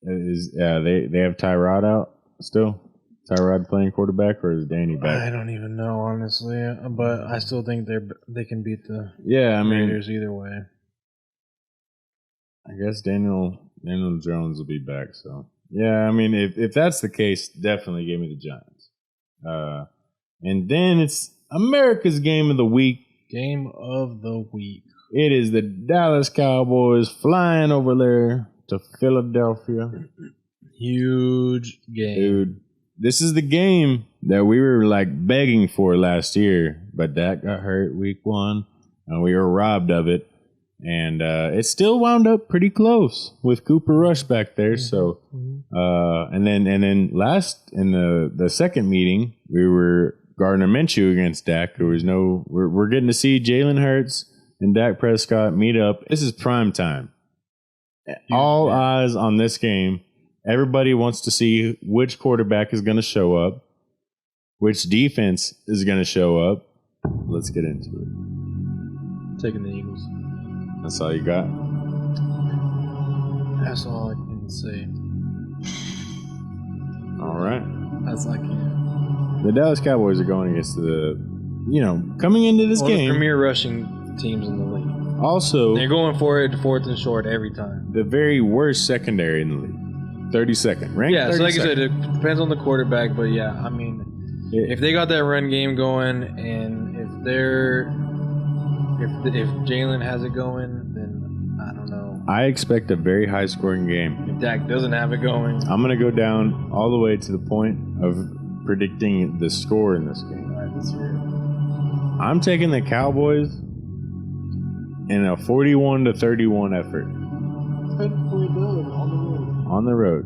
they have Tyrod out still. Tyrod playing quarterback, or is Danny back? I don't even know, honestly, but I still think they can beat the Raiders either way. I guess Daniel Jones will be back. So yeah, I mean, if that's the case, definitely give me the Giants. And then it's America's game of the week. Game of the week. It is the Dallas Cowboys flying over there to Philadelphia. Huge game. Dude, this is the game that we were like begging for last year, but Dak got hurt week 1, and we were robbed of it. And it still wound up pretty close with Cooper Rush back there. So, and then last in the second meeting, we were Gardner Minshew against Dak. There was we're getting to see Jalen Hurts and Dak Prescott meet up. This is prime time. All eyes on this game. Everybody wants to see which quarterback is going to show up, which defense is going to show up. Let's get into it. Taking the Eagles. That's all you got? That's all I can say. All right. That's all I can. The Dallas Cowboys are going against coming into this game. The premier rushing teams in the league. Also, they're going for it, fourth and short every time. The very worst secondary in the league. 32nd, right? Yeah, so like I said, it depends on the quarterback, but yeah, I mean, if they got that run game going, and if Jalen has it going, then I don't know. I expect a very high-scoring game. If Dak doesn't have it going, I'm going to go down all the way to the point of predicting the score in this game. All right, let's hear it. I'm taking the Cowboys in a 41-31 effort. On the road.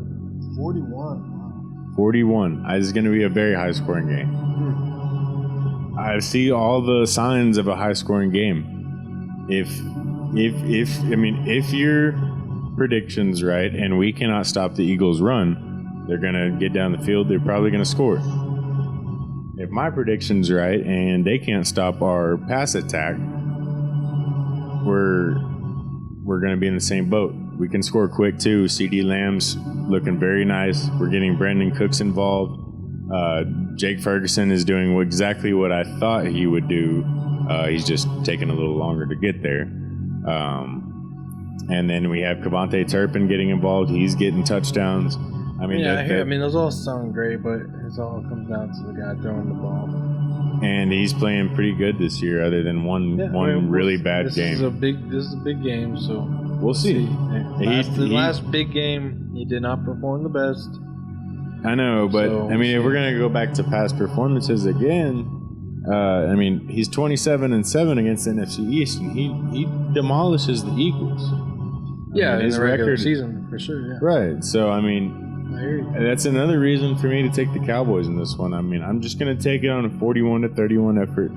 41. Wow. 41. It's going to be a very high-scoring game. I see all the signs of a high-scoring game. If your prediction's right and we cannot stop the Eagles' run, they're going to get down the field. They're probably going to score. If my prediction's right and they can't stop our pass attack, we're going to be in the same boat. We can score quick, too. CD Lamb's looking very nice. We're getting Brandon Cooks involved. Jake Ferguson is doing exactly what I thought he would do. He's just taking a little longer to get there. And then we have Kevontae Turpin getting involved. He's getting touchdowns. I mean, those all sound great, but it all comes down to the guy throwing the ball. And he's playing pretty good this year, other than one really bad game. This is a big game, so we'll see. The last big game, he did not perform the best. I know, but if we're gonna go back to past performances again, he's 27-7 against the NFC East, and he demolishes the Eagles. In the regular season for sure. Yeah. Right. So that's another reason for me to take the Cowboys in this one. I'm just gonna take it on a 41-31 effort.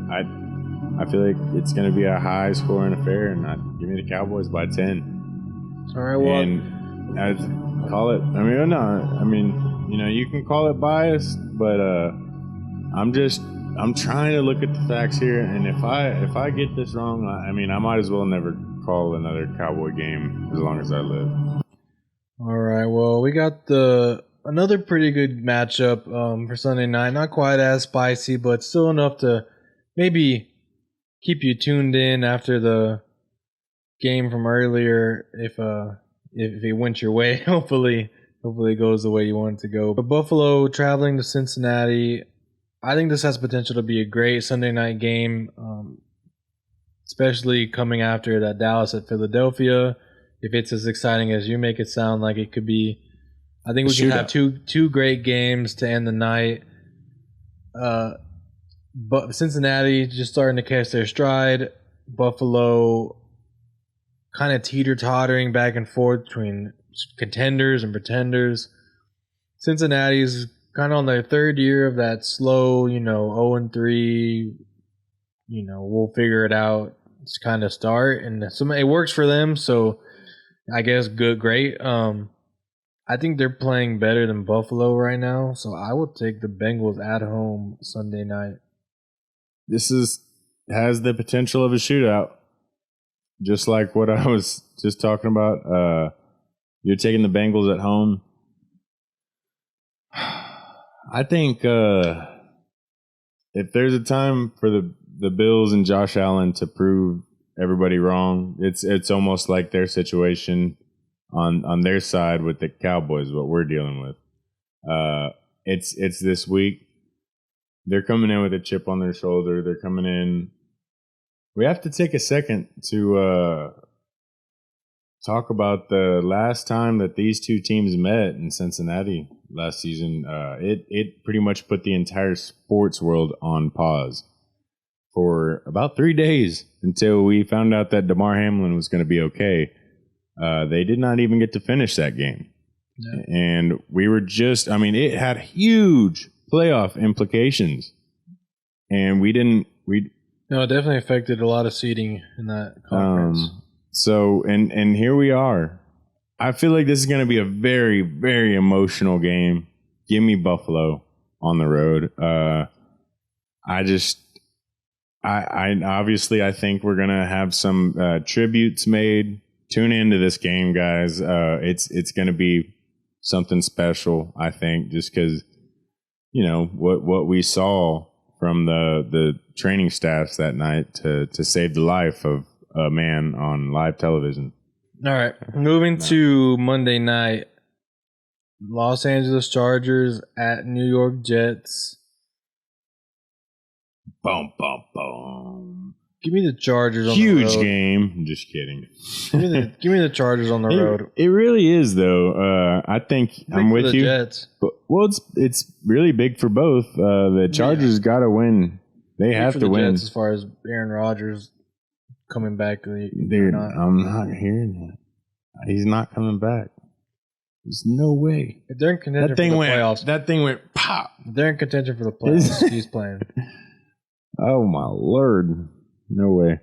I feel like it's gonna be a high scoring affair, and give me the Cowboys by 10. All right, well, And I'd call it. I mean, no, I mean, you can call it bias, but I'm trying to look at the facts here, and if I get this wrong, I mean, I might as well never call another Cowboy game as long as I live. all right. Well, we got another pretty good matchup for Sunday night. Not quite as spicy, but still enough to maybe keep you tuned in after the game from earlier. If it went your way, hopefully it goes the way you want it to go. But Buffalo traveling to Cincinnati, I think this has potential to be a great Sunday night game, especially coming after that Dallas at Philadelphia. If it's as exciting as you make it sound like it could be, I think we can have two great games to end the night. But Cincinnati just starting to catch their stride. Buffalo kind of teeter-tottering back and forth between contenders and pretenders. Cincinnati's kind of on their third year of that slow, 0-3, we'll figure it out. It's kind of start, and it works for them, so I guess great. I think they're playing better than Buffalo right now, so I will take the Bengals at home Sunday night. This has the potential of a shootout, just like what I was just talking about. You're taking the Bengals at home. I think if there's a time for the Bills and Josh Allen to prove everybody wrong, it's almost like their situation on their side with the Cowboys, what we're dealing with. It's this week. They're coming in with a chip on their shoulder. They're coming in. We have to take a second to talk about the last time that these two teams met in Cincinnati last season. It pretty much put the entire sports world on pause for about 3 days until we found out that Damar Hamlin was going to be okay. They did not even get to finish that game. No. And we were it had huge playoff implications. And no, it definitely affected a lot of seeding in that conference. So here we are. I feel like this is going to be a very, very emotional game. Give me Buffalo on the road. I think we're going to have some tributes made. Tune into this game, guys. It's going to be something special, I think, just because, what we saw from the training staffs that night to save the life of a man on live television. All right, moving to Monday night. Los Angeles Chargers at New York Jets. Boom, boom, boom. Give me the Chargers on the road. Huge game. I'm just kidding. Give me the Chargers on the road. It really is, though. I think big I'm with you. Jets. Well, it's really big for both. The Chargers got to win. They have to win. Jets as far as Aaron Rodgers coming back. Dude, I'm not hearing that. He's not coming back. There's no way. If they're in contention for the playoffs. That thing went pop. If they're in contention for the playoffs, he's playing. Oh, my Lord. No way.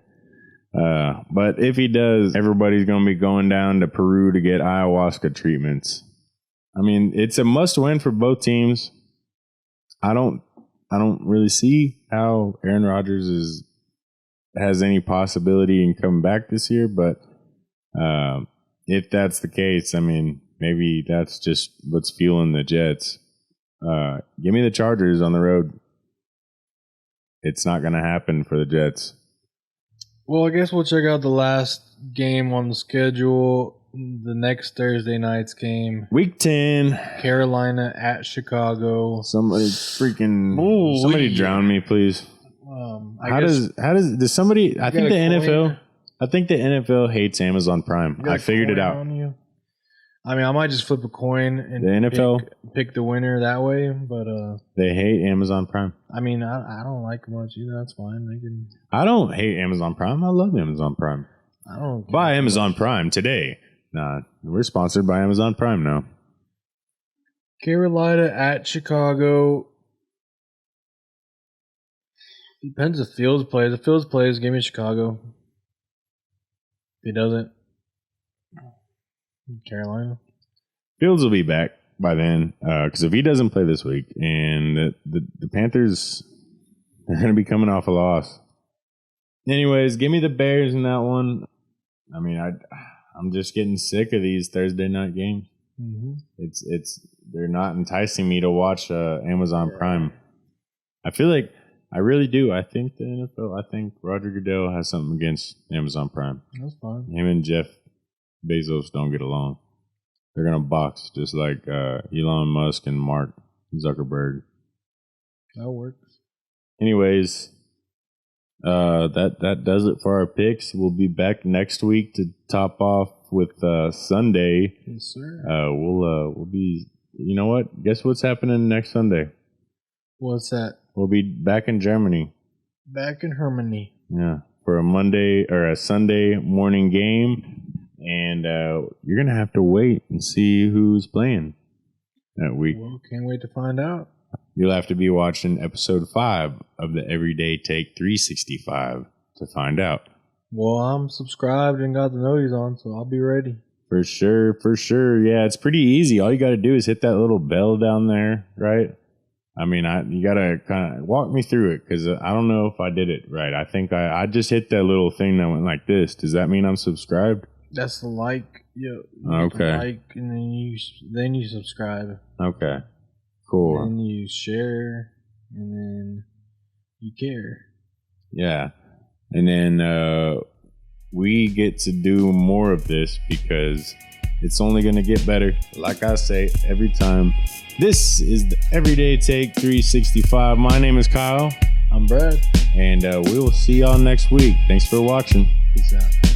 But if he does, everybody's going to be going down to Peru to get ayahuasca treatments. I mean, it's a must-win for both teams. I don't really see how Aaron Rodgers has any possibility in coming back this year. But if that's the case, I mean, maybe that's just what's fueling the Jets. Give me the Chargers on the road. It's not going to happen for the Jets. Well, I guess we'll check out the last game on the schedule. The next Thursday night's game. Week 10. Carolina at Chicago. Somebody drown me, please. Does somebody, I think the NFL hates Amazon Prime. I figured it out. I mean, I might just flip a coin and the NFL pick the winner that way, but they hate Amazon Prime. I mean, I don't like it much either. That's fine. I don't hate Amazon Prime. I love Amazon Prime. I don't buy Amazon Prime today. Nah, we're sponsored by Amazon Prime now. Carolina at Chicago. Depends if Fields plays. If Fields plays, give me Chicago. If he doesn't, Carolina. Fields will be back by then, because if he doesn't play this week, and the Panthers, they're going to be coming off a loss. Anyways, give me the Bears in that one. I mean, I'm just getting sick of these Thursday night games. Mm-hmm. They're not enticing me to watch Amazon Prime. I feel like I really do. I think the NFL. I think Roger Goodell has something against Amazon Prime. That's fine. Him and Jeff Bezos don't get along. They're gonna box just like Elon Musk and Mark Zuckerberg. That works. Anyways, that does it for our picks. We'll be back next week to top off with Sunday. Yes, sir. We'll be. You know what? Guess what's happening next Sunday? What's that? We'll be back in Germany. Back in Germany. Yeah, for a Monday or a Sunday morning game. And you're going to have to wait and see who's playing that week. Well, can't wait to find out. You'll have to be watching episode 5 of the Everyday Take 365 to find out. Well, I'm subscribed and got the notice on, so I'll be ready. For sure. Yeah, it's pretty easy. All you got to do is hit that little bell down there, right? I mean, you got to kind of walk me through it, because I don't know if I did it right. I think I just hit that little thing that went like this. Does that mean I'm subscribed? That's the like. Yeah. Okay. Like, and then you subscribe. Okay. Cool. And you share, and then you care. Yeah. And then we get to do more of this because it's only going to get better. Like I say every time. This is the Everyday Take 365. My name is Kyle. I'm Brad. And we will see y'all next week. Thanks for watching. Peace out.